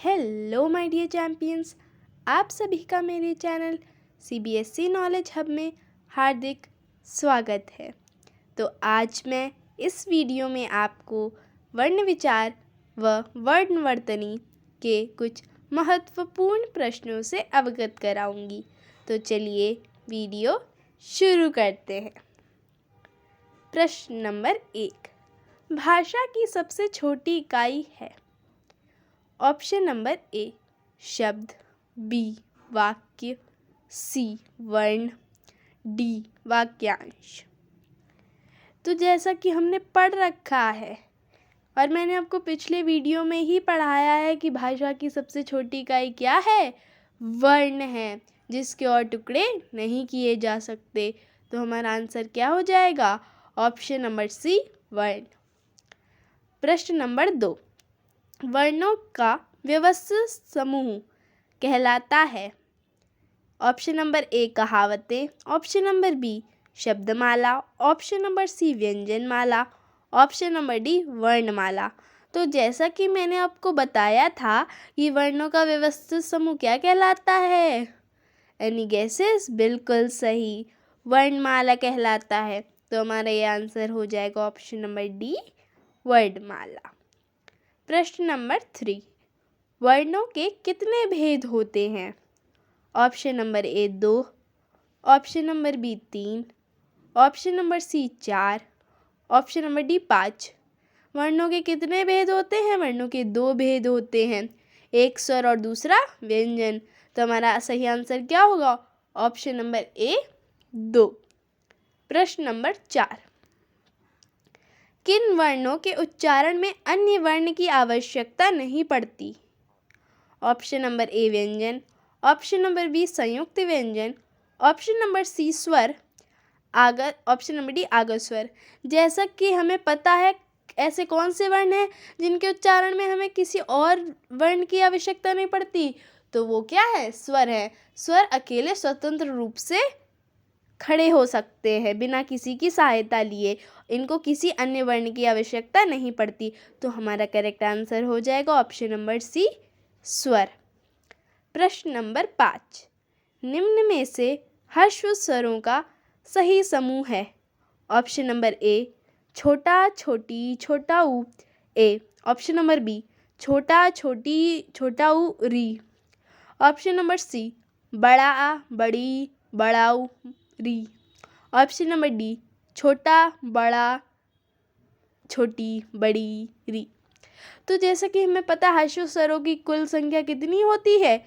Hello my dear champions, आप सभी का मेरे चैनल सीबीएसई नॉलेज हब में हार्दिक स्वागत है। तो आज मैं इस वीडियो में आपको वर्ण विचार व वर्णवर्तनी के कुछ महत्वपूर्ण प्रश्नों से अवगत कराऊंगी। तो चलिए वीडियो शुरू करते हैं। प्रश्न नंबर 1, भाषा की सबसे छोटी इकाई है। ऑप्शन नंबर ए शब्द, बी वाक्य, सी वर्ण, डी वाक्यांश। तो जैसा कि हमने पढ़ रखा है और मैंने आपको पिछले वीडियो में ही पढ़ाया है कि भाषा की सबसे छोटी इकाई क्या है, वर्ण है, जिसके और टुकड़े नहीं किए जा सकते। तो हमारा आंसर क्या हो जाएगा? ऑप्शन नंबर सी वर्ण। प्रश्न नंबर 2, वर्णों का व्यवस्थित समूह कहलाता है। ऑप्शन नंबर ए कहावतें, ऑप्शन नंबर बी शब्दमाला, ऑप्शन नंबर सी व्यंजनमाला, ऑप्शन नंबर डी वर्णमाला। तो जैसा कि मैंने आपको बताया था कि वर्णों का व्यवस्थित समूह क्या कहलाता है, एनी गेसेस? बिल्कुल सही, वर्णमाला कहलाता है। तो हमारा ये आंसर हो जाएगा ऑप्शन नंबर डी वर्णमाला। प्रश्न नंबर 3, वर्णों के कितने भेद होते हैं? Option number A 2, option number B 3, option number C 4, option number D 5। वर्णों के कितने भेद होते हैं? वर्णों के 2 भेद होते हैं, एक स्वर और दूसरा व्यंजन। तो हमारा सही आंसर क्या होगा? Option number A 2। प्रश्न नंबर 4, किन वर्णों के उच्चारण में अन्य वर्ण की आवश्यकता नहीं पड़ती? ऑप्शन नंबर ए व्यंजन, ऑप्शन नंबर बी संयुक्त व्यंजन, ऑप्शन नंबर सी स्वर, ऑप्शन नंबर डी आगत स्वर। जैसा कि हमें पता है ऐसे कौन से वर्ण हैं जिनके उच्चारण में हमें किसी और वर्ण की आवश्यकता नहीं पड़ती? तो वो क्या है? स्वर है। स्वर अकेले स्वतंत्र रूप से खड़े हो सकते हैं बिना किसी की सहायता लिए, इनको किसी अन्य वर्ण की आवश्यकता नहीं पड़ती। तो हमारा करेक्ट आंसर हो जाएगा ऑप्शन नंबर सी स्वर। प्रश्न नंबर 5, निम्न में से ह्रस्व स्वरों का सही समूह है। ऑप्शन नंबर ए छोटा छोटी छोटा ऊ ए, ऑप्शन नंबर बी छोटा छोटी छोटा ऊ री, ऑप्शन नंबर सी बड़ा आ बड़ी बड़ाऊ री, ऑप्शन नंबर डी छोटा बड़ा छोटी बड़ी री। तो जैसा कि हमें पता है ह्रस्व स्वरों की कुल संख्या कितनी होती है?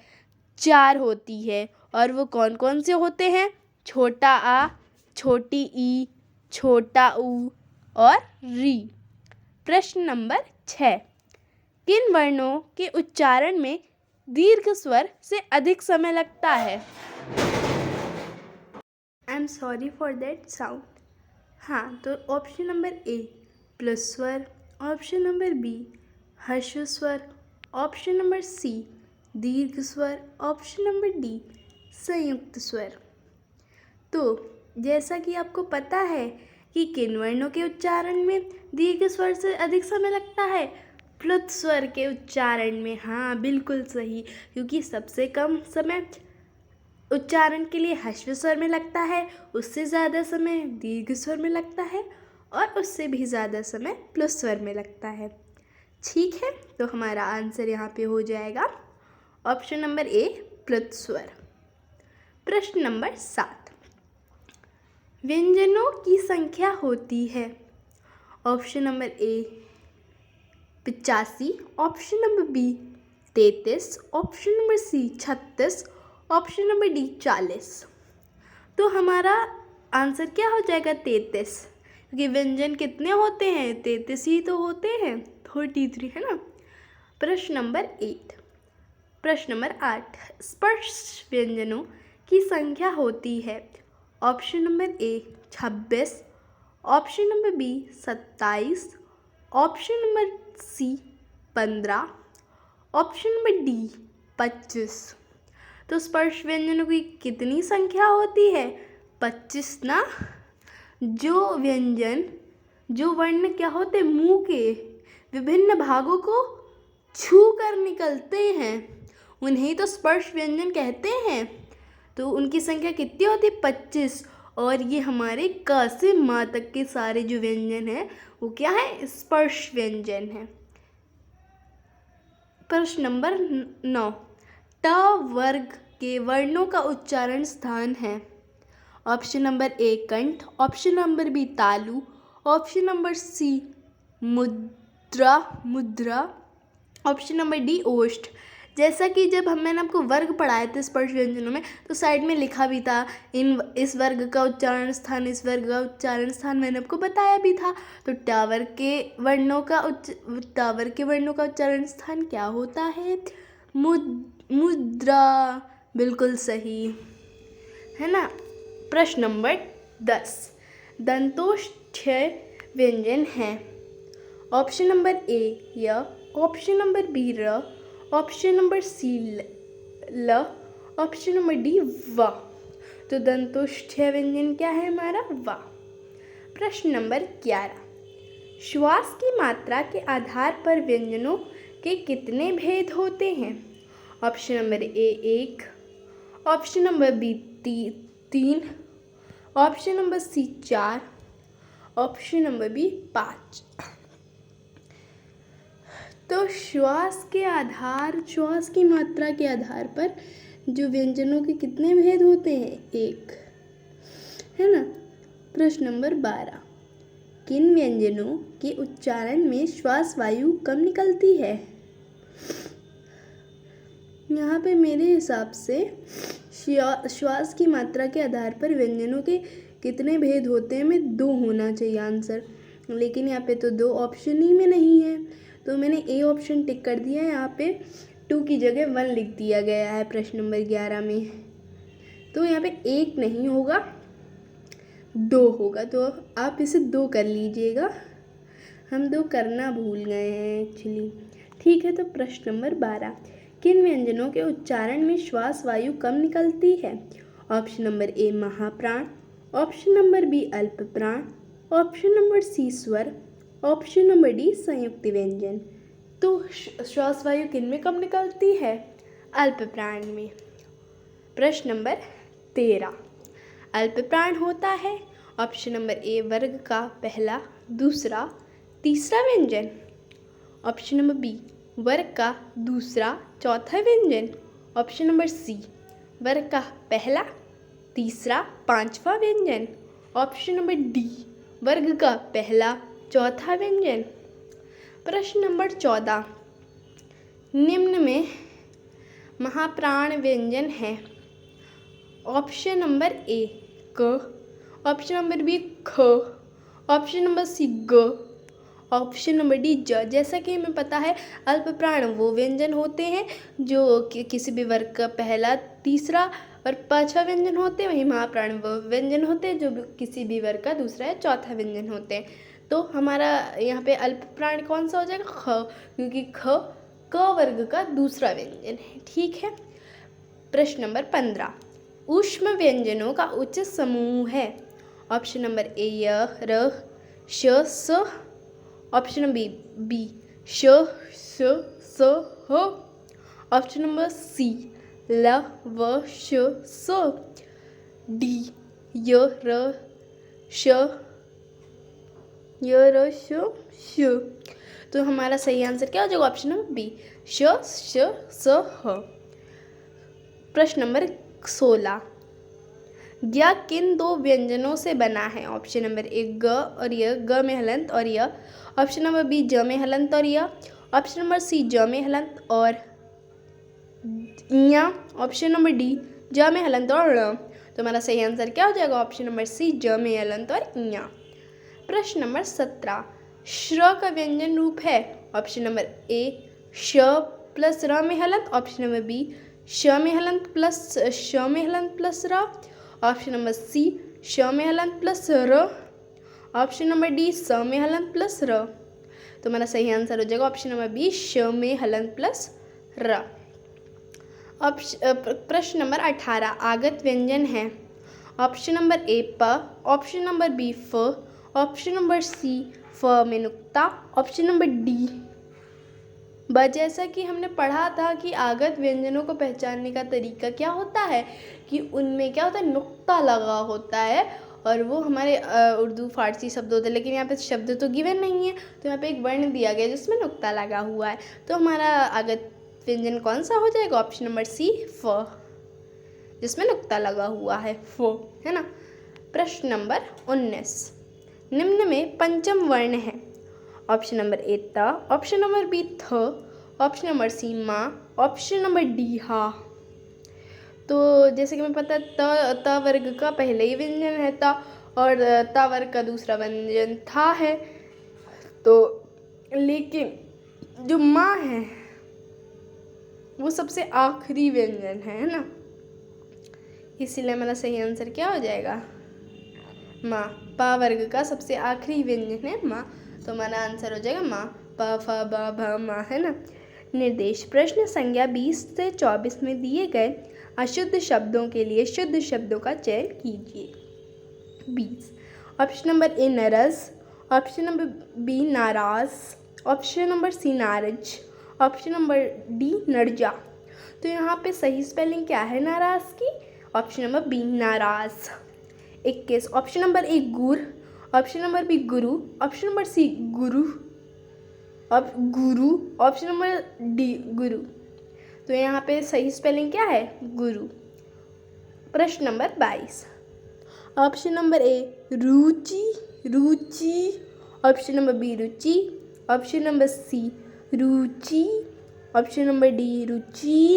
4 होती है। और वो कौन कौन से होते हैं? छोटा आ, छोटी ई, छोटा ऊ और री। प्रश्न नंबर 6, किन वर्णों के उच्चारण में दीर्घ स्वर से अधिक समय लगता है? I am sorry for that sound. हाँ, तो ऑप्शन नंबर ए प्लस स्वर, ऑप्शन नंबर बी ह्रस्व स्वर, ऑप्शन नंबर सी दीर्घ स्वर, ऑप्शन नंबर डी संयुक्त स्वर। तो जैसा कि आपको पता है कि किन वर्णों के उच्चारण में दीर्घ स्वर से अधिक समय लगता है? प्लुत स्वर के उच्चारण में। हाँ, बिल्कुल सही, क्योंकि सबसे कम समय उच्चारण के लिए ह्रस्व स्वर में लगता है, उससे ज़्यादा समय दीर्घ स्वर में लगता है और उससे भी ज़्यादा समय प्लुत स्वर में लगता है। ठीक है, तो हमारा आंसर यहाँ पे हो जाएगा ऑप्शन नंबर ए प्लुत स्वर। प्रश्न नंबर 7, व्यंजनों की संख्या होती है। Option number A 85, option number B 33, option number C 36, option number D 40। तो हमारा आंसर क्या हो जाएगा? 33, क्योंकि व्यंजन कितने होते हैं? 33 ही तो होते हैं, 33 है ना। प्रश्न नंबर 8, स्पर्श व्यंजनों की संख्या होती है। Option number A 26, option number B 27, option number C 15, option number D 25। तो स्पर्श व्यंजनों की कितनी संख्या होती है? 25 ना। जो वर्ण क्या होते हैं? मुंह के विभिन्न भागों को छू कर निकलते हैं उन्हें तो स्पर्श व्यंजन कहते हैं। तो उनकी संख्या कितनी होती है? 25। और ये हमारे क से माँ तक के सारे जो व्यंजन हैं वो क्या है? स्पर्श व्यंजन है। प्रश्न नंबर 9, ट वर्ग के वर्णों का उच्चारण स्थान है। ऑप्शन नंबर ए कंठ, ऑप्शन नंबर बी तालु, ऑप्शन नंबर सी मुद्रा, ऑप्शन नंबर डी ओष्ठ। जैसा कि जब मैंने आपको वर्ग पढ़ाए थे स्पर्श व्यंजनों में, तो साइड में लिखा भी था इस वर्ग का उच्चारण स्थान, इस वर्ग का उच्चारण स्थान मैंने आपको बताया भी था। तो ट वर्ग के वर्णों का उच्चारण स्थान क्या होता है? मुद्रा। बिल्कुल सही है ना। प्रश्न नंबर 10, दंतोष्ठ व्यंजन है। ऑप्शन नंबर ए य, ऑप्शन नंबर बी र, ऑप्शन नंबर सी ल, ऑप्शन नंबर डी व। तो दंतोष्ठ व्यंजन क्या है हमारा? व। प्रश्न नंबर 11, श्वास की मात्रा के आधार पर व्यंजनों के कितने भेद होते हैं? Option number A 1, option number B 3, option number C 4, option number B 5। तो श्वास की मात्रा के आधार पर जो व्यंजनों के कितने भेद होते हैं? 1, है ना। प्रश्न नंबर 12, किन व्यंजनों के उच्चारण में श्वास वायु कम निकलती है? यहाँ पे मेरे हिसाब से श्वास की मात्रा के आधार पर व्यंजनों के कितने भेद होते हैं में 2 होना चाहिए आंसर, लेकिन यहाँ पे तो 2 ऑप्शन ही में नहीं है, तो मैंने ए ऑप्शन टिक कर दिया है। यहाँ पे 2 की जगह 1 लिख दिया गया है प्रश्न नंबर 11 में। तो यहाँ पे 1 नहीं होगा, 2 होगा। तो आप इसे 2 कर लीजिएगा, हम 2 करना भूल गए हैं एक्चुअली। ठीक है, तो प्रश्न नंबर 12, किन व्यंजनों के उच्चारण में श्वास वायु कम निकलती है? ऑप्शन नंबर ए महाप्राण, ऑप्शन नंबर बी अल्प प्राण, ऑप्शन नंबर सी स्वर, ऑप्शन नंबर डी संयुक्त व्यंजन। तो श्वास वायु किन में कम निकलती है? अल्प प्राण में। प्रश्न नंबर 13, अल्प प्राण होता है ऑप्शन नंबर ए वर्ग का पहला, दूसरा, तीसरा व्यंजन, ऑप्शन नंबर बी वर्ग का दूसरा, चौथा व्यंजन, ऑप्शन नंबर सी वर्ग का पहला, तीसरा, पांचवा व्यंजन, ऑप्शन नंबर डी वर्ग का पहला, चौथा व्यंजन। प्रश्न नंबर 14, निम्न में महाप्राण व्यंजन है। ऑप्शन नंबर ए क, ऑप्शन नंबर बी ख, ऑप्शन नंबर सी ग, ऑप्शन नंबर डी ज। जैसा कि हमें पता है अल्प प्राण वो व्यंजन होते हैं जो किसी भी वर्ग का पहला, तीसरा और पांचवा व्यंजन होते हैं, वहीं महाप्राण वो व्यंजन होते हैं जो किसी भी वर्ग का दूसरा या चौथा व्यंजन होते हैं। तो हमारा यहाँ पे अल्प प्राण कौन सा हो जाएगा? ख, क्योंकि ख क वर्ग का दूसरा व्यंजन है। ठीक है। प्रश्न नंबर 15, ऊष्म व्यंजनों का उच्च समूह है। ऑप्शन नंबर ए य र श स, ऑप्शन नंबर बी श स स ह, ऑप्शन नंबर सी ल व श स, डी य र श श। तो हमारा सही आंसर क्या हो जाएगा? ऑप्शन नंबर बी श स ह। प्रश्न नंबर 16, ग किन 2 व्यंजनों से बना है? ऑप्शन नंबर ए ग और य, ग में हलंत और य, ऑप्शन नंबर बी ज में हलंत और य, ऑप्शन नंबर सी ज में हलंत और य, ऑप्शन नंबर डी ज में हलंत और ळ। तो हमारा सही आंसर क्या हो जाएगा? ऑप्शन नंबर सी ज में हलंत और य। प्रश्न नंबर 17, श्र का व्यंजन रूप है। ऑप्शन नंबर ए श प्लस र में हलंत, ऑप्शन नंबर बी श में हलंत प्लस श में हलंत प्लस र, ऑप्शन नंबर सी श में हलंत प्लस र, ऑप्शन नंबर डी स में हलंत प्लस र। तो हमारा सही आंसर हो जाएगा ऑप्शन नंबर बी श में हलंत प्लस र। प्रश्न नंबर 18, आगत व्यंजन है। ऑप्शन नंबर ए प, ऑप्शन नंबर बी फ, ऑप्शन नंबर सी फ में नुक्ता, ऑप्शन नंबर डी जैसा कि हमने पढ़ा था कि आगत व्यंजनों को पहचानने का तरीका क्या होता है कि उनमें क्या होता है, नुक्ता लगा होता है, और वो हमारे उर्दू फारसी शब्द होते हैं, लेकिन यहाँ पे शब्द तो गिवन नहीं है, तो यहाँ पे एक वर्ण दिया गया जिसमें नुक्ता लगा हुआ है। तो हमारा आगत व्यंजन कौन सा हो जाएगा? ऑप्शन नंबर सी, फ, जिसमें नुक्ता लगा हुआ है, फ, है ना। प्रश्न नंबर 19, निम्न में पंचम वर्ण है। ऑप्शन नंबर ए त, ऑप्शन नंबर बी थ, ऑप्शन नंबर सी मा, ऑप्शन नंबर डी हा। तो जैसे कि हमें पता है त वर्ग का पहले ही व्यंजन है ता, और ता वर्ग का दूसरा व्यंजन था है। तो लेकिन जो माँ है वो सबसे आखिरी व्यंजन है ना, इसीलिए हमारा सही आंसर क्या हो जाएगा? माँ। पा वर्ग का सबसे आखिरी व्यंजन है माँ, तो हमारा आंसर हो जाएगा माँ, प फ ब भ माँ, है ना। निर्देश, प्रश्न संख्या 20 से 24 में दिए गए अशुद्ध शब्दों के लिए शुद्ध शब्दों का चयन कीजिए। 20, ऑप्शन नंबर ए नरस, ऑप्शन नंबर बी नाराज, ऑप्शन नंबर सी नारज, ऑप्शन नंबर डी नरजा। तो यहाँ पे सही स्पेलिंग क्या है नाराज की? ऑप्शन नंबर बी नाराज। 21, ऑप्शन नंबर ए गुर, ऑप्शन नंबर बी गुरु, ऑप्शन नंबर सी गुरु, गुरु, ऑप्शन नंबर डी गुरु। तो यहाँ पे सही स्पेलिंग क्या है? गुरु। प्रश्न नंबर 22, ऑप्शन नंबर ए रुचि, रुचि, ऑप्शन नंबर बी रुचि, ऑप्शन नंबर सी रुचि, ऑप्शन नंबर डी रुचि,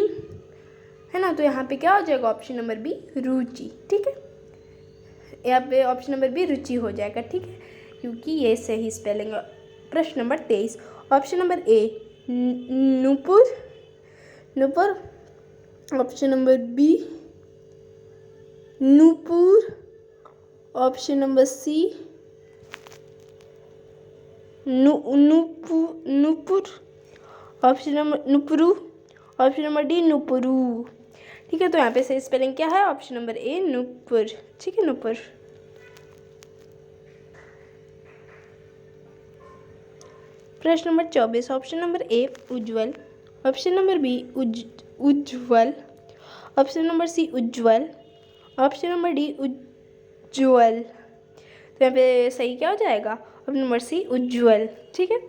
है ना। तो यहाँ पे क्या हो जाएगा? ऑप्शन नंबर बी रुचि, ठीक है। यहाँ पे ऑप्शन नंबर बी रुचि हो जाएगा, ठीक है, क्योंकि ये सही स्पेलिंग है। प्रश्न नंबर 23, ऑप्शन नंबर ए नूपुर, नूपुर, ऑप्शन नंबर बी नूपुर, ऑप्शन नंबर सी नूपुर, ऑप्शन नंबर नुपुरु, ऑप्शन नंबर डी नुपुरु, ठीक है। तो यहाँ पे सही स्पेलिंग क्या है? ऑप्शन नंबर ए नुपुर, ठीक है, नुपुर। प्रश्न नंबर 24, ऑप्शन नंबर ए उज्ज्वल, ऑप्शन नंबर बी उज्ज्वल, ऑप्शन नंबर सी उज्ज्वल, ऑप्शन नंबर डी उज्ज्वल। तो यहाँ पे सही क्या हो जाएगा? ऑप्शन नंबर सी उज्ज्वल, ठीक है।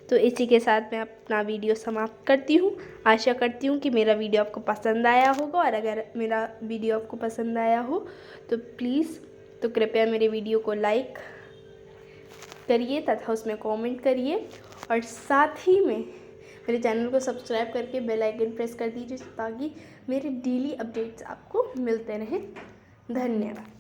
तो इसी के साथ मैं अपना वीडियो समाप्त करती हूँ। आशा करती हूँ कि मेरा वीडियो आपको पसंद आया होगा, और अगर मेरा वीडियो आपको पसंद आया हो तो प्लीज़, तो कृपया मेरे वीडियो को लाइक करिए तथा उसमें कमेंट करिए, और साथ ही में मेरे चैनल को सब्सक्राइब करके बेल आइकन प्रेस कर दीजिए ताकि मेरे डेली अपडेट्स आपको मिलते रहें। धन्यवाद।